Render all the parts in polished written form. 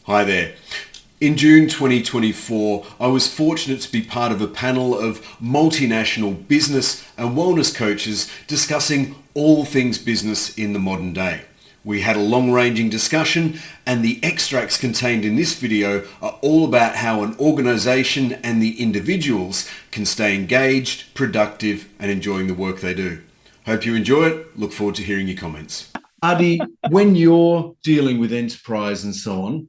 Hi there. In June 2024, I was fortunate to be part of a panel of multinational business and wellness coaches discussing all things business in the modern day. We had a long-ranging discussion, and the extracts contained in this video are all about how an organisation and the individuals can stay engaged, productive and enjoying the work they do. Hope you enjoy it. Look forward to hearing your comments. Adi, when you're dealing with enterprise and so on,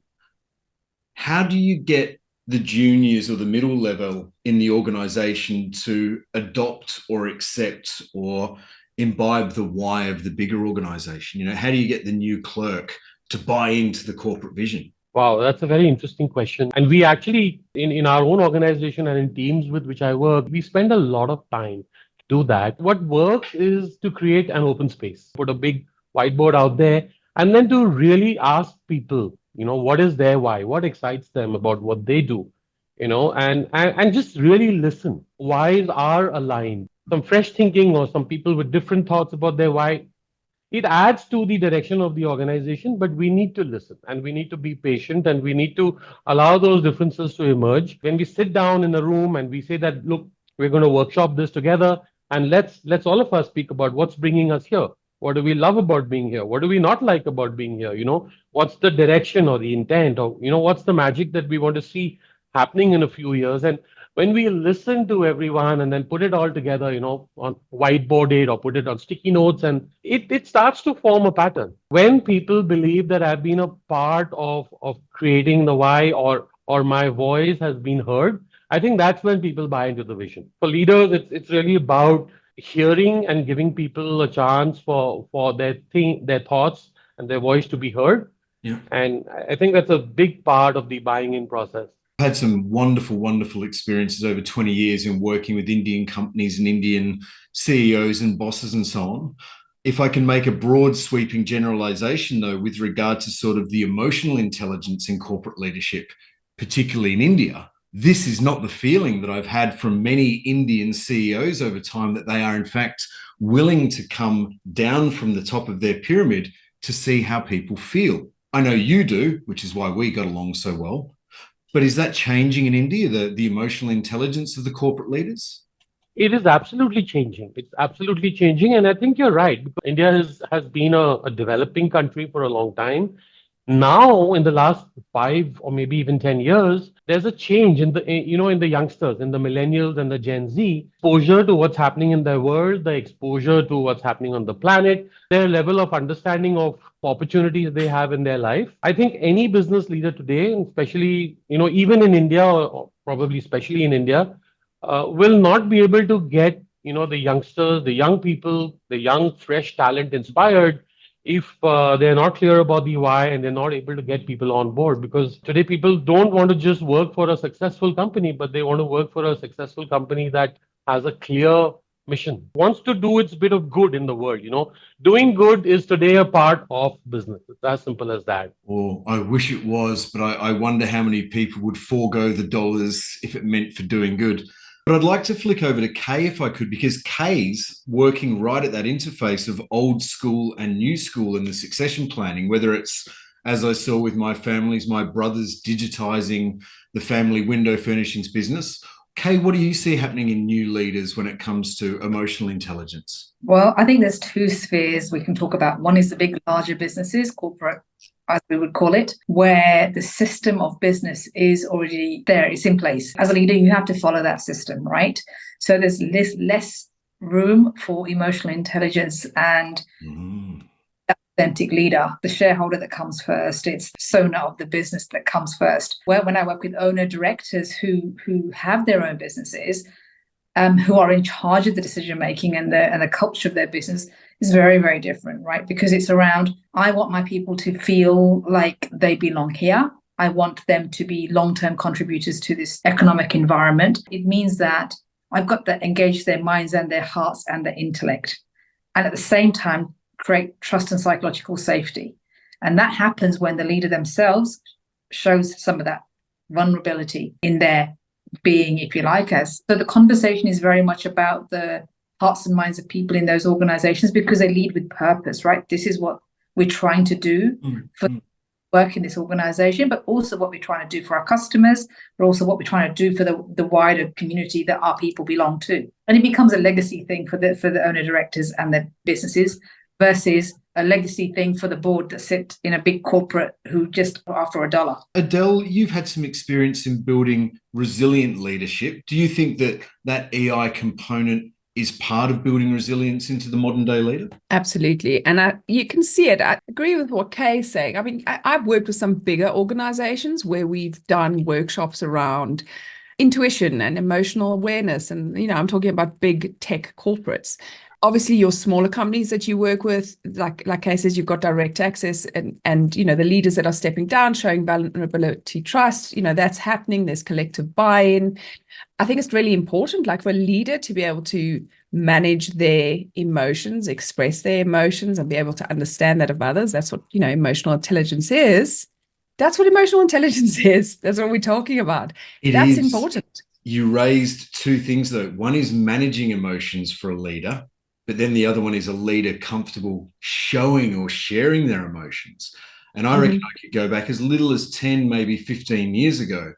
how do you get the juniors or the middle level in the organisation to adopt or accept or imbibe the why of the bigger organisation? How do you get the new clerk to buy into the corporate vision? Wow, that's a very interesting question. And we actually, in our own organization and in teams with which I work, we spend a lot of time to do that. What works is to create an open space, put a big whiteboard out there, and then to really ask people, what is their why? What excites them about what they do? And just really listen. Whys are aligned. Some fresh thinking or some people with different thoughts about their why. It adds to the direction of the organization, but we need to listen and we need to be patient and we need to allow those differences to emerge. When we sit down in a room and we say that, look, we're going to workshop this together, and let's all of us speak about what's bringing us here. What do we love about being here? What do we not like about being here? What's the direction or the intent, or what's the magic that we want to see happening in a few years? And when we listen to everyone and then put it all together, on whiteboarded or put it on sticky notes, and it starts to form a pattern. When people believe that I've been a part of creating the why, or my voice has been heard, I think that's when people buy into the vision. For leaders, it's really about hearing and giving people a chance for their thoughts and their voice to be heard. Yeah. And I think that's a big part of the buying in process. I've had some wonderful experiences over 20 years in working with Indian companies and Indian CEOs and bosses and so on. If I can make a broad sweeping generalization though, with regard to sort of the emotional intelligence in corporate leadership, particularly in India, this is not the feeling that I've had from many Indian CEOs over time, that they are in fact willing to come down from the top of their pyramid to see how people feel. I know you do, which is why we got along so well. But is that changing in India, the emotional intelligence of the corporate leaders? It is absolutely changing. It's absolutely changing. And I think you're right, because India has been a developing country for a long time. Now, in the last 5 or maybe even 10 years, there's a change in the youngsters, in the millennials and the Gen Z, exposure to what's happening in their world, the exposure to what's happening on the planet, their level of understanding of opportunities they have in their life. I think any business leader today, and especially, even in India, or probably especially in India, will not be able to get, the youngsters, the young people, the young, fresh talent inspired if they're not clear about the why and they're not able to get people on board. Because today people don't want to just work for a successful company, but they want to work for a successful company that has a clear mission, wants to do its bit of good in the world. Doing good is today a part of business. It's as simple as that. Oh, I wish it was, but I wonder how many people would forego the dollars if it meant for doing good. But I'd like to flick over to Kay if I could, because Kay's working right at that interface of old school and new school in the succession planning, whether it's, as I saw with my families, my brothers digitizing the family window furnishings business. Kay, what do you see happening in new leaders when it comes to emotional intelligence? Well, I think there's two spheres we can talk about. One is the big, larger businesses, corporate, as we would call it, where the system of business is already there, it's in place. As a leader, you have to follow that system, right? So there's less room for emotional intelligence and authentic leader, the shareholder that comes first. It's the sona of the business that comes first. When I work with owner directors who have their own businesses, who are in charge of the decision making and the culture of their business, is very, very different, right? Because it's around, I want my people to feel like they belong here. I want them to be long-term contributors to this economic environment. It means that I've got to engage their minds and their hearts and their intellect. And at the same time, create trust and psychological safety. And that happens when the leader themselves shows some of that vulnerability in their being, if you like. So the conversation is very much about the hearts and minds of people in those organizations, because they lead with purpose, right? This is what we're trying to do for work in this organization, but also what we're trying to do for our customers, but also what we're trying to do for the wider community that our people belong to. And it becomes a legacy thing for the owner directors and their businesses versus a legacy thing for the board that sit in a big corporate who just are after a dollar. Adele, you've had some experience in building resilient leadership. Do you think that EI component is part of building resilience into the modern day leader? Absolutely. And you can see it. I agree with what Kay is saying. I mean, I've worked with some bigger organizations where we've done workshops around intuition and emotional awareness. And, I'm talking about big tech corporates. Obviously, your smaller companies that you work with, like Kay says, you've got direct access and the leaders that are stepping down, showing vulnerability, trust, that's happening. There's collective buy-in. I think it's really important, like for a leader to be able to manage their emotions, express their emotions, and be able to understand that of others. That's what, emotional intelligence is. That's what emotional intelligence is. That's what we're talking about. That's important. You raised two things, though. One is managing emotions for a leader, but then the other one is a leader comfortable showing or sharing their emotions. And I reckon I could go back as little as 10, maybe 15 years ago.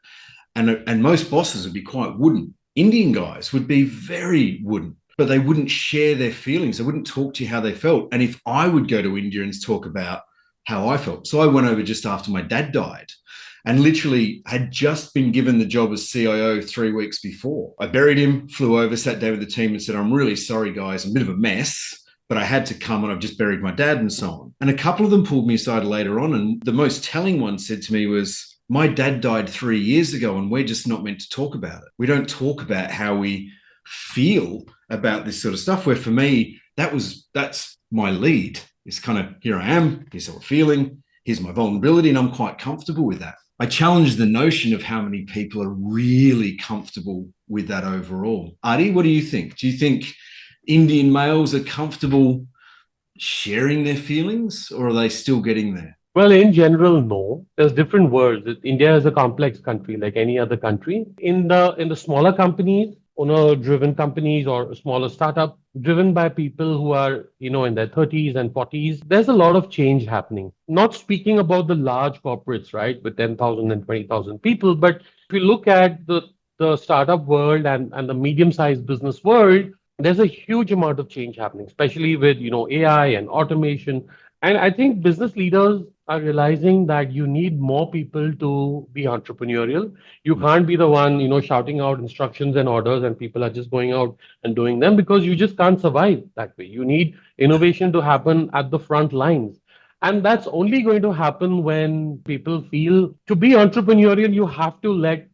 And most bosses would be quite wooden. Indian guys would be very wooden, but they wouldn't share their feelings. They wouldn't talk to you how they felt. And if I would go to India and talk about how I felt. So I went over just after my dad died and literally had just been given the job as CIO 3 weeks before. I buried him, flew over, sat down with the team and said, I'm really sorry, guys, I'm a bit of a mess, but I had to come and I've just buried my dad and so on. And a couple of them pulled me aside later on. And the most telling one said to me was, my dad died 3 years ago and we're just not meant to talk about it. We don't talk about how we feel about this sort of stuff, where for me, that's my lead. It's kind of, here I am, here's how I'm feeling, here's my vulnerability, and I'm quite comfortable with that. I challenge the notion of how many people are really comfortable with that overall. Adi, what do you think? Do you think Indian males are comfortable sharing their feelings, or are they still getting there? Well, in general, no. There's different worlds. India is a complex country like any other country. In the smaller companies, owner-driven companies or smaller startup driven by people who are, in their 30s and 40s, there's a lot of change happening. Not speaking about the large corporates, right, with 10,000 and 20,000 people, but if you look at the startup world and the medium-sized business world, there's a huge amount of change happening, especially with, AI and automation. And I think business leaders are realizing that you need more people to be entrepreneurial. You can't be the one, shouting out instructions and orders and people are just going out and doing them, because you just can't survive that way. You need innovation to happen at the front lines. And that's only going to happen when people feel to be entrepreneurial, you have to let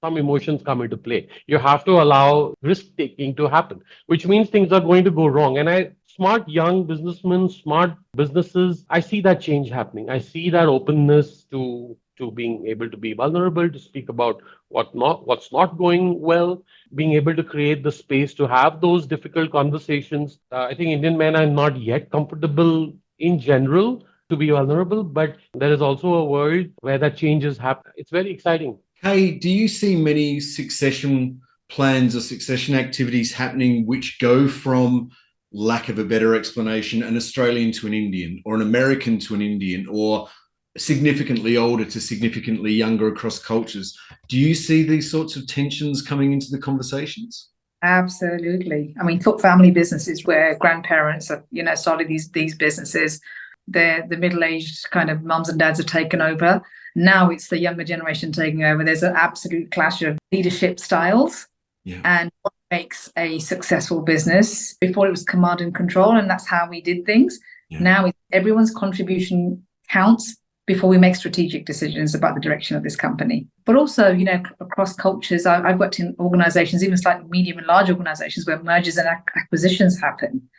some emotions come into play. You have to allow risk taking to happen, which means things are going to go wrong. And smart young businessmen, smart businesses, I see that change happening. I see that openness to being able to be vulnerable, to speak about what's not going well, being able to create the space to have those difficult conversations. I think Indian men are not yet comfortable in general to be vulnerable, but there is also a world where that change is happening. It's very exciting. Hey, do you see many succession plans or succession activities happening which go from, lack of a better explanation, an Australian to an Indian, or an American to an Indian, or significantly older to significantly younger across cultures? Do you see these sorts of tensions coming into the conversations? Absolutely. I mean, talk family businesses where grandparents have, started these businesses. The middle-aged kind of mums and dads have taken over. Now it's the younger generation taking over. There's an absolute clash of leadership styles and what makes a successful business. Before it was command and control, and that's how we did things. Yeah. Now everyone's contribution counts before we make strategic decisions about the direction of this company. But also, across cultures, I've worked in organizations, even slightly medium and large organizations, where mergers and acquisitions happen.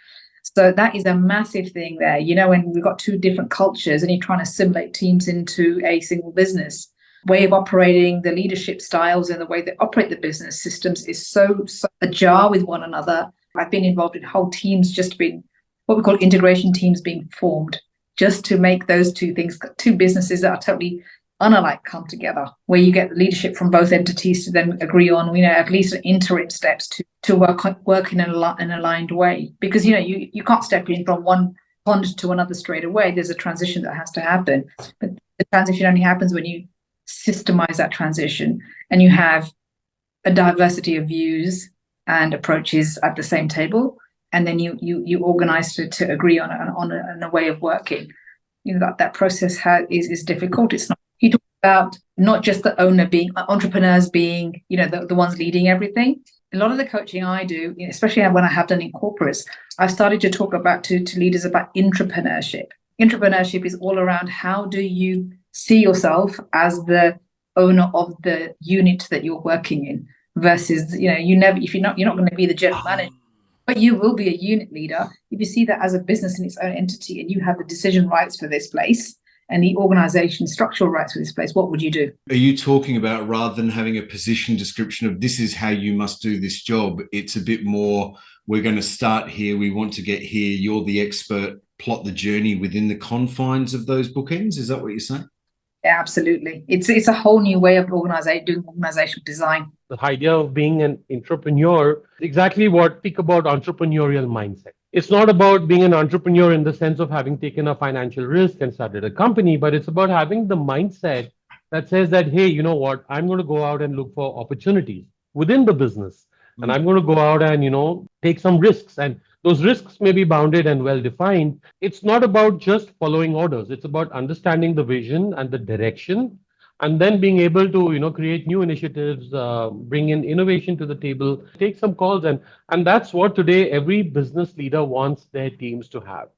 So that is a massive thing there. When we've got two different cultures and you're trying to assimilate teams into a single business, way of operating, the leadership styles and the way they operate the business systems is so ajar with one another. I've been involved in whole teams just being what we call integration teams being formed, just to make those two businesses that are totally unalike come together, where you get leadership from both entities to then agree on, at least interim steps to work in an aligned way. Because, you can't step in from one pond to another straight away. There's a transition that has to happen. But The transition only happens when you systemize that transition and you have a diversity of views and approaches at the same table, and then you organize to agree on a way of working. That process is difficult. It's not. You talk about not just the owner being entrepreneurs being the ones leading everything. A lot of the coaching I do, especially when I have done in corporates, I've started to talk about to leaders about intrapreneurship. Intrapreneurship is all around how do you see yourself as the owner of the unit that you're working in, versus you're not going to be the general manager, but you will be a unit leader. If you see that as a business in its own entity and you have the decision rights for this place and the organization structural rights for this place, what would you do? Are you talking about, rather than having a position description of this is how you must do this job, it's a bit more, we're going to start here, we want to get here, you're the expert, plot the journey within the confines of those bookends? Is that what you're saying? Yeah, absolutely. It's a whole new way of doing organizational design. The idea of being an entrepreneur, exactly what speak about entrepreneurial mindset. It's not about being an entrepreneur in the sense of having taken a financial risk and started a company, but it's about having the mindset that says that, hey, you know what, I'm going to go out and look for opportunities within the business. And I'm going to go out and, take some risks. And those risks may be bounded and well defined. It's not about just following orders. It's about understanding the vision and the direction, and then being able to, create new initiatives, bring in innovation to the table, take some calls. And that's what today every business leader wants their teams to have.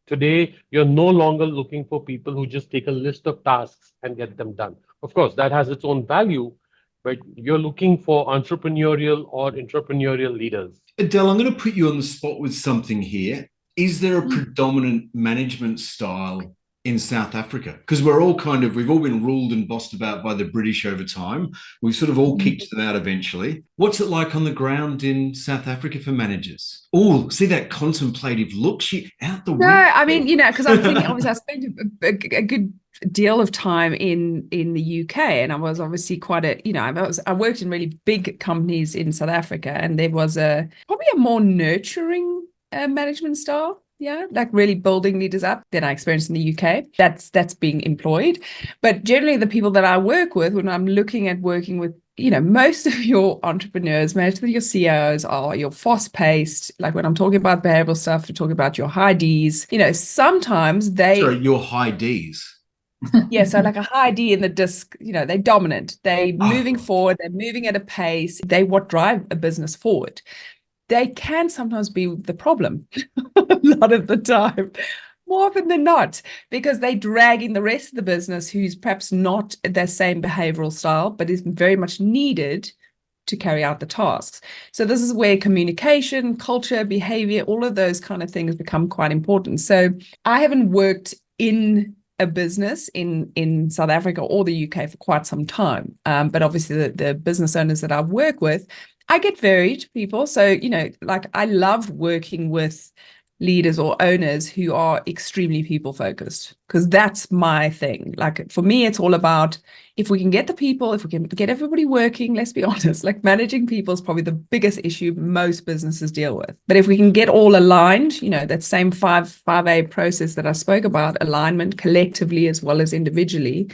Today, you're no longer looking for people who just take a list of tasks and get them done. Of course, that has its own value, but you're looking for entrepreneurial or intrapreneurial leaders. Adele, I'm going to put you on the spot with something here. Is there a predominant management style in South Africa? Because we've all been ruled and bossed about by the British over time. We've sort of all kicked them out eventually. What's it like on the ground in South Africa for managers? Oh, see that contemplative look? She out the window. No, I mean, because I'm thinking, obviously, I spent a good deal of time in the UK, and I was obviously quite I worked in really big companies in South Africa, and there was probably a more nurturing management style. Yeah, like really building leaders up than I experienced in the UK. That's being employed. But generally the people that I work with, when I'm looking at working with, most of your entrepreneurs, most of your CEOs are your fast-paced. Like when I'm talking about behavioral stuff, we're talking about your high Ds. Sometimes your high Ds. Yeah, so like a high D in the disc, they're dominant. They're moving forward. They're moving at a pace. They what drive a business forward. They can sometimes be the problem a lot of the time, more often than not, because they drag in the rest of the business who's perhaps not their same behavioral style, but is very much needed to carry out the tasks. So this is where communication, culture, behavior, all of those kind of things become quite important. So I haven't worked in a business in South Africa or the UK for quite some time. But obviously the business owners that I work with, I get varied people. So, like I love working with leaders or owners who are extremely people focused, because that's my thing. Like for me, it's all about if we can get the people, if we can get everybody working, let's be honest, like managing people is probably the biggest issue most businesses deal with. But if we can get all aligned, that same 5A process that I spoke about, alignment collectively as well as individually,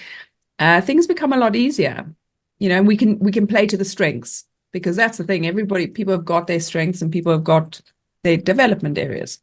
things become a lot easier. We can play to the strengths, because that's the thing. People have got their strengths and people have got their development areas.